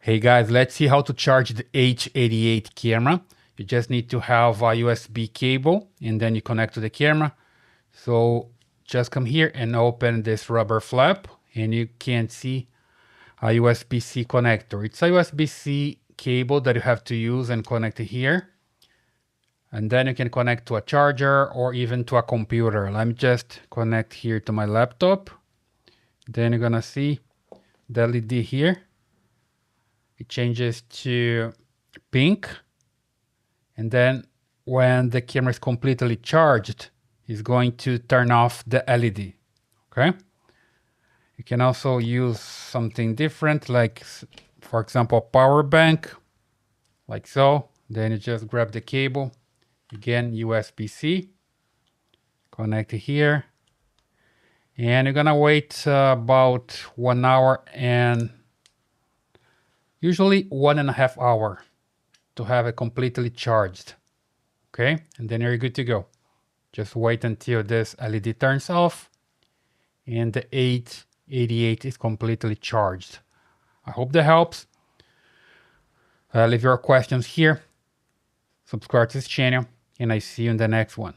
Hey guys, let's see how to charge the H88 camera. You just need to have a USB cable and then you connect to the camera. So just come here and open this rubber flap and you can see a USB-C connector. It's a USB-C cable that you have to use and connect here. And then you can connect to a charger or even to a computer. Let me just connect here to my laptop. Then you're gonna see the LED here. It changes to pink. And then when the camera is completely charged, it's going to turn off the LED, okay? You can also use something different, like for example, a power bank, like so. Then you just grab the cable, again, USB-C, connect it here. And you're gonna wait about 1 hour and usually 1.5 hours to have it completely charged. Okay, and then you're good to go. Just wait until this LED turns off and the H88 is completely charged. I hope that helps. Leave your questions here, subscribe to this channel, and I see you in the next one.